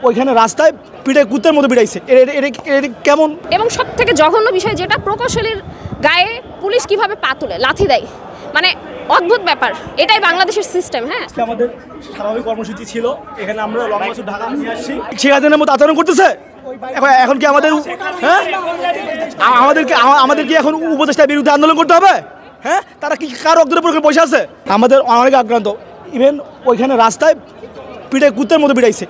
ওইখানে রাস্তায় পিঠে কুত্তের মতো পিটাইছে, কেমন? এবং সব থেকে জঘন্য বিষয় যেটা, প্রকৌশলীর গায়ে পুলিশ কিভাবে পা তুলে লাথি দেয়, মানে অদ্ভুত ব্যাপার। এটাই বাংলাদেশের সিস্টেম। হ্যাঁ, আমাদের স্বাভাবিক কর্মসূচি ছিল, এখানে আমরা লং মার্চ ঢাকা নিয়ে আসছি, শেখ হাসিনার মতো আচরণ করতেছে। এখন কি আমাদের আমাদেরকে এখন উপদেষ্টার বিরুদ্ধে আন্দোলন করতে হবে? হ্যাঁ, তারা কি কার রক্তের উপর বসে আছে? আমাদের অনেক আক্রান্ত, ইভেন ওইখানে রাস্তায় পিঠে কুত্তের মতো পিটাইছে,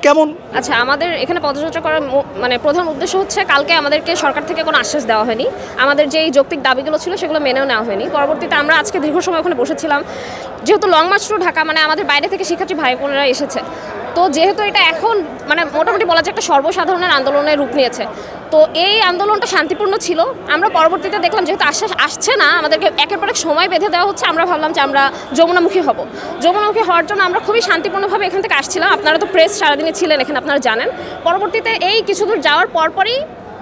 কেমন? আচ্ছা, আমাদের এখানে পদযাত্রা করার মানে প্রধান উদ্দেশ্য হচ্ছে, কালকে আমাদেরকে সরকার থেকে কোনো আশ্বাস দেওয়া হয়নি, আমাদের যেই যৌক্তিক দাবিগুলো ছিল সেগুলো মেনেও নেওয়া হয়নি। পরবর্তীতে আমরা আজকে দীর্ঘ সময় ওখানে বসেছিলাম, যেহেতু লং মার্চ টু ঢাকা, মানে আমাদের বাইরে থেকে শিক্ষার্থী ভাই বোনেরা এসেছে, তো যেহেতু এটা এখন মানে মোটামুটি বলা যায় একটা সর্বসাধারণের আন্দোলনের রূপ নিয়েছে, তো এই আন্দোলনটা শান্তিপূর্ণ ছিল। আমরা পরবর্তীতে দেখলাম যেহেতু আশ্বাস আসছে না, আমাদেরকে একের পর এক সময় বেঁধে দেওয়া হচ্ছে, আমরা ভাবলাম যে আমরা যমুনামুখী হব। যমুনামুখী হওয়ার জন্য আমরা খুবই শান্তিপূর্ণভাবে এখান থেকে আসছিলাম। আপনারা তো প্রেস সারাদিনে ছিলেন এখানে, আপনারা জানেন। পরবর্তীতে এই কিছু দূর যাওয়ার পরপরই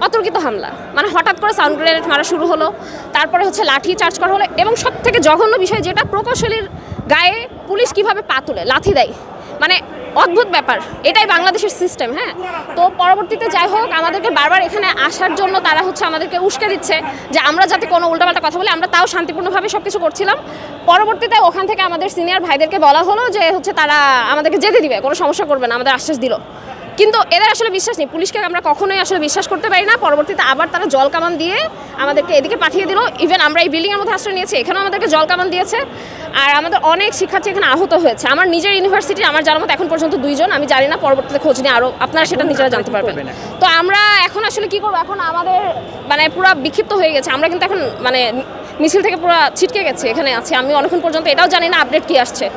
অতর্কিত হামলা, মানে হঠাৎ করে সাউন্ড গ্রেনেড মারা শুরু হলো, তারপরে হচ্ছে লাঠি চার্জ করা হলো, এবং সব থেকে জঘন্য বিষয় যেটা, প্রকৌশলীর গায়ে পুলিশ কিভাবে পা তুলে লাথি দেয়, মানে অদ্ভুত ব্যাপার। এটাই বাংলাদেশের সিস্টেম। হ্যাঁ, তো পরবর্তীতে যাই হোক, আমাদেরকে বারবার এখানে আসার জন্য তারা হচ্ছে আমাদেরকে উস্কে দিচ্ছে যে আমরা যাতে কোনো উল্টাপাল্টা কথা বলি, আমরা তাও শান্তিপূর্ণভাবে সব কিছু করছিলাম। পরবর্তীতে ওখান থেকে আমাদের সিনিয়র ভাইদেরকে বলা হলো যে হচ্ছে তারা আমাদেরকে যেতে দিবে, কোনো সমস্যা করবে না, আমাদের আশ্বাস দিল। কিন্তু এদের আসলে বিশ্বাস নেই, পুলিশকে আমরা কখনোই আসলে বিশ্বাস করতে পারি না। পরবর্তীতে আবার তারা জল কামান দিয়ে আমাদেরকে এদিকে পাঠিয়ে দিল। ইভেন আমরা এই বিল্ডিংয়ের মধ্যে আশ্রয় নিয়েছি, এখানেও আমাদেরকে জল কামান দিয়েছে। আর আমাদের অনেক শিক্ষার্থী এখানে আহত হয়েছে। আমার নিজের ইউনিভার্সিটি, আমার জানার মতো এখন পর্যন্ত 2 জন, আমি জানি না পরবর্তীতে খোঁজ নিয়ে আরও আপনারা সেটা নিজেরা জানতে পারবেন। তো আমরা এখন আসলে কী করবো, এখন আমাদের মানে পুরো বিক্ষিপ্ত হয়ে গেছে। আমরা কিন্তু এখন মানে মিছিল থেকে পুরো ছিটকে গেছি, এখানে আছি আমি অনেকক্ষণ পর্যন্ত, এটাও জানি না আপডেট কী আসছে।